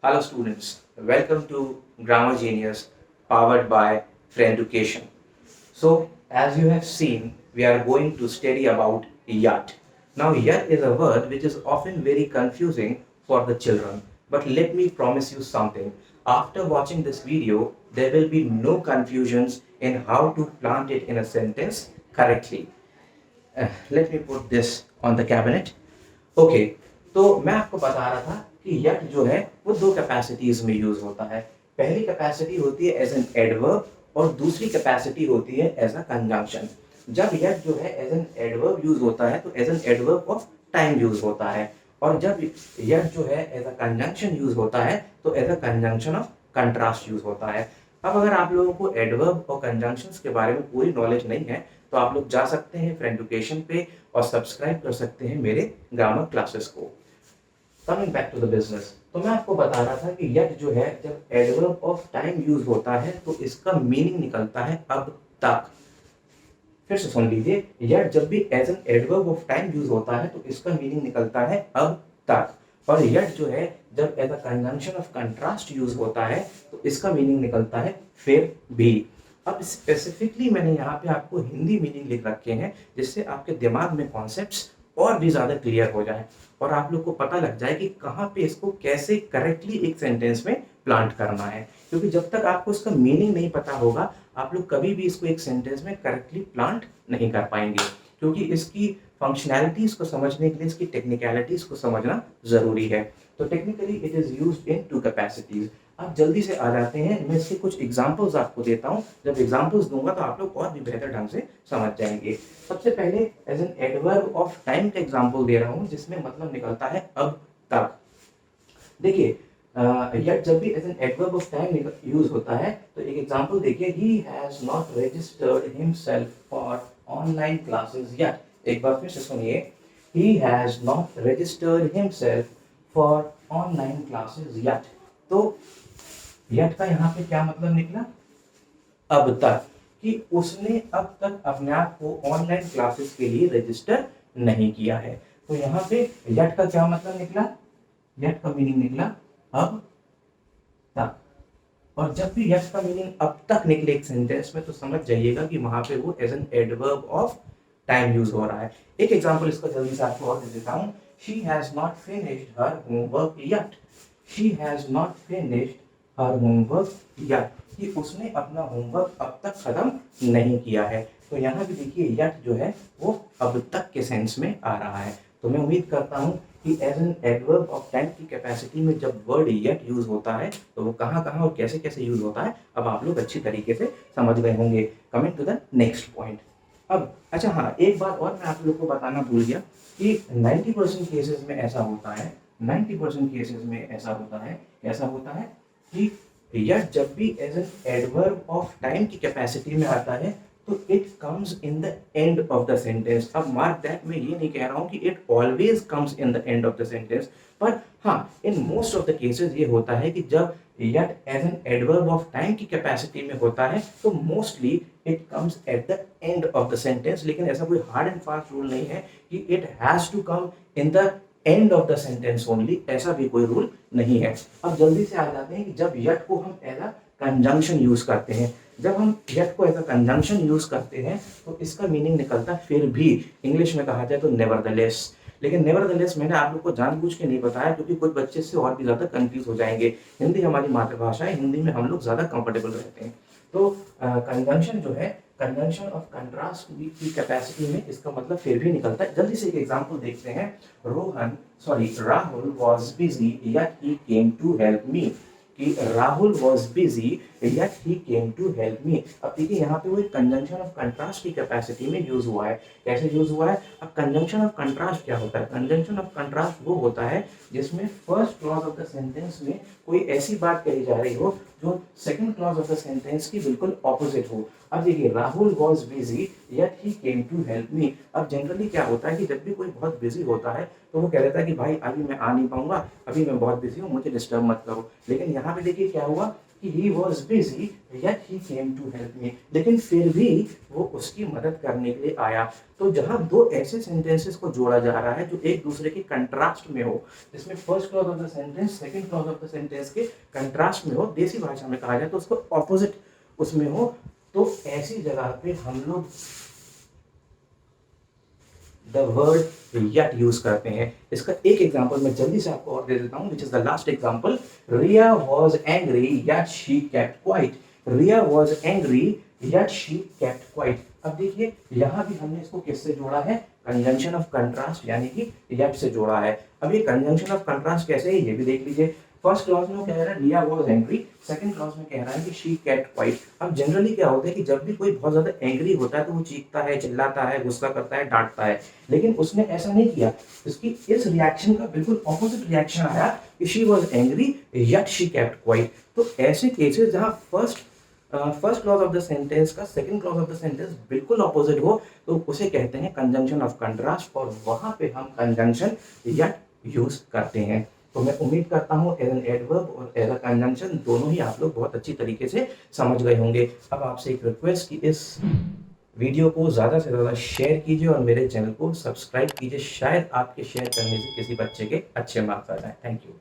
Hello students, welcome to Grammar Genius powered by Frienducation. So as you have seen, we are going to study about yet. Now yet is a word which is often very confusing for the children. But let me promise you something. After watching this video, there will be no confusions in how to plant it in a sentence correctly. Let me put this on the cabinet. Okay तो मैं आपको बता रहा था कि yet जो है वो दो कैपेसिटीज में यूज होता है। पहली कैपेसिटी होती है एज एन एडवर्ब और दूसरी कैपेसिटी होती है एज अ कंजंक्शन। जब यट जो है एज एन एडवर्ब यूज होता है तो as an adverb of time use होता है, और जब यट जो है एज अ कंजंक्शन यूज होता है तो as a conjunction of contrast use होता है। अब अगर आप लोगों को एडवर्ब और कंजंक्शंस के बारे में पूरी नॉलेज नहीं है तो आप लोग जा सकते हैं फ्रेंडुकेशन पे और सब्सक्राइब कर सकते हैं मेरे ग्रामर क्लासेस को। Coming back to the business, तो मैं आपको बता रहा था कि यट जो है जब एडवर्ब ऑफ टाइम यूज होता है तो इसका मीनिंग निकलता है अब तक। फिर से सुन लीजिए, यट जब भी as an adverb of time use होता है तो इसका मीनिंग निकलता है अब तक, और यट जो है जब as a conjunction of contrast use होता है तो इसका मीनिंग निकलता है फिर भी। अब स्पेसिफिकली मैंने यहाँ पे आपको हिंदी मीनिंग लिख रखे हैं जिससे आपके दिमाग में कॉन्सेप्ट्स और भी ज़्यादा क्लियर हो जाए और आप लोग को पता लग जाए कि कहाँ पे इसको कैसे करेक्टली एक सेंटेंस में प्लांट करना है, क्योंकि जब तक आपको इसका मीनिंग नहीं पता होगा आप लोग कभी भी इसको एक सेंटेंस में करेक्टली प्लांट नहीं कर पाएंगे, क्योंकि इसकी फंक्शनैलिटीज को समझने के लिए इसकी टेक्निकलिटीज को समझना जरूरी है। तो technically it is used in two capacities. अब जल्दी से आ जाते हैं, मैं इसके कुछ एग्जांपल्स आपको देता हूं। जब एग्जांपल्स दूंगा तो आप लोग और भी बेहतर ढंग से समझ जाएंगे। सबसे पहले as an adverb of time का एग्जांपल दे रहा हूं जिसमें मतलब निकलता है अब तक। देखिए यट जब भी as an adverb of time use होता है तो एक एग्जांपल देखिए, he has not registered himself for online classes yet. एक बार फिर से सुनिए, he has not registered himself for online classes yet। तो yet का यहाँ पे क्या मतलब निकला, अब तक, कि उसने अब तक अपने आप को ऑनलाइन क्लासेस के लिए रजिस्टर नहीं किया है। तो यहाँ पे yet का क्या मतलब निकला, yet का मीनिंग निकला अब तक। और जब भी यट का मीनिंग अब तक निकले एक सेंटेंस में तो समझ जाइएगा कि वहां पे वो as an adverb of time use हो रहा है। एक एग्जांपल इसका जल्दी से आपको और दे देता हूं, she has not finished her homework yet. She has not finished her homework yet, कि उसने अपना होमवर्क अब तक खत्म नहीं किया है। तो यहाँ भी देखिए यट जो है वो अब तक के सेंस में आ रहा है। तो मैं उम्मीद करता हूँ कि as an adverb of time की कैपेसिटी में जब वर्ड येट यूज होता है तो वो कहाँ कहाँ और कैसे कैसे यूज होता है अब आप लोग अच्छी तरीके से समझ गए होंगे। Coming to the next point. अब अच्छा हाँ, एक बात और मैं आप लोग को बताना भूल गया कि 90% केसेस में ऐसा होता है, 90% केसेस में ऐसा होता है कि यट जब भी as an adverb of time की कैपेसिटी में आता है तो it comes in the end of the sentence. अब मार्क दैट, मैं ये नहीं कह रहा हूं कि it always comes in the end of the sentence, पर हाँ in most of the cases ये होता है कि जब yet as an adverb of time की कैपेसिटी में होता है तो mostly it comes at the end of the sentence. लेकिन ऐसा कोई हार्ड एंड फास्ट रूल नहीं है कि it has to come in the end of the sentence only, ऐसा भी कोई रूल नहीं है। अब जल्दी से आ जाते हैं कि जब यट को हम एज अ कंजंक्शन यूज करते हैं, जब हम यट को एज अ कंजंक्शन यूज करते हैं तो इसका मीनिंग निकलता है फिर भी। इंग्लिश में कहा जाए तो नेवरदलेस। लेकिन नेवरदलेस मैंने आप लोग को जानबूझ के नहीं बताया क्योंकि कुछ बच्चे से और भी ज्यादा कंफ्यूज हो जाएंगे। हिंदी हमारी मातृभाषा है, हिंदी में हम लोग ज्यादा कंफर्टेबल रहते हैं। तो कंजंक्शन जो है, कंजंक्शन ऑफ कंट्रास्ट की कैपेसिटी में इसका मतलब फिर भी निकलता है। जल्दी से एक एग्जांपल देखते हैं। Rahul was busy yet he came to help me, कि Rahul was busy yet he came to help me। अब देखिए यहाँ पे वो एक कंजंक्शन ऑफ कंट्रास्ट की कैपेसिटी में यूज हुआ है। कैसे यूज हुआ है? अब कंजंक्शन ऑफ कंट्रास्ट क्या होता है? कंजंक्शन ऑफ कंट्रास्ट वो होता है जिसमें first clause of the sentence में कोई ऐसी बात कही जा रही हो जो second clause of the sentence की बिल्कुल ऑपोजिट हो। अब देखिए Rahul was busy yet he came to help me। अब जनरली क्या होता है कि जब भी कोई बहुत बिजी होता है तो वो कह देता है कि भाई अभी मैं आ नहीं पाऊंगा, अभी मैं बहुत बिजी हूँ, मुझे डिस्टर्ब मत करो। लेकिन यहाँ पे देखिए क्या हुआ कि he was busy yet he came to help me, लेकिन फिर भी वो उसकी मदद करने के लिए आया। तो जहां दो ऐसे सेंटेंसेस को जोड़ा जा रहा है जो एक दूसरे के कंट्रास्ट में हो, जिसमें first clause of the sentence second clause of the sentence के कंट्रास्ट में हो, देसी भाषा में कहा जाए तो उसको ऑपोजिट उसमें हो, तो ऐसी जगह पे हम लोग द वर्ड yet यूज करते हैं। इसका एक एग्जांपल मैं जल्दी से आपको और दे देता हूं, which is the last example. Riya was angry yet she kept quiet। Riya was angry yet she kept quiet। अब देखिए यहां भी हमने इसको किससे जोड़ा है, कंजंक्शन ऑफ कंट्रास्ट यानी कि yet से जोड़ा है। अब ये कंजंक्शन ऑफ कंट्रास्ट कैसे है ये भी देख लीजिए। फर्स्ट क्लॉज में वो कह रहा है रिया वाज एंग्री, सेकंड क्लॉज में कह रहा है कि शी केप्ट क्वाइट। अब जनरली क्या होता है कि जब भी कोई बहुत ज्यादा एंग्री होता है तो वो चीखता है, चिल्लाता है, गुस्सा करता है, डांटता है, लेकिन उसने ऐसा नहीं किया। इसकी इस रिएक्शन का बिल्कुल ऑपोजिट रिएक्शन आया कि she was angry yet she kept quiet। तो ऐसे केसेस जहां first clause of the sentence का second clause of the sentence बिल्कुल ऑपोजिट हो तो उसे कहते हैं कंजंक्शन ऑफ कंट्रास्ट, और वहां पे हम कंजंक्शन yet यूज करते हैं। तो मैं उम्मीद करता हूं एज एन एडवर्ब और एज अ कंजंक्शन दोनों ही आप लोग बहुत अच्छी तरीके से समझ गए होंगे। अब आपसे एक रिक्वेस्ट कि इस वीडियो को ज़्यादा से ज़्यादा शेयर कीजिए और मेरे चैनल को सब्सक्राइब कीजिए, शायद आपके शेयर करने से किसी बच्चे के अच्छे मार्क्स आ जाए। Thank you.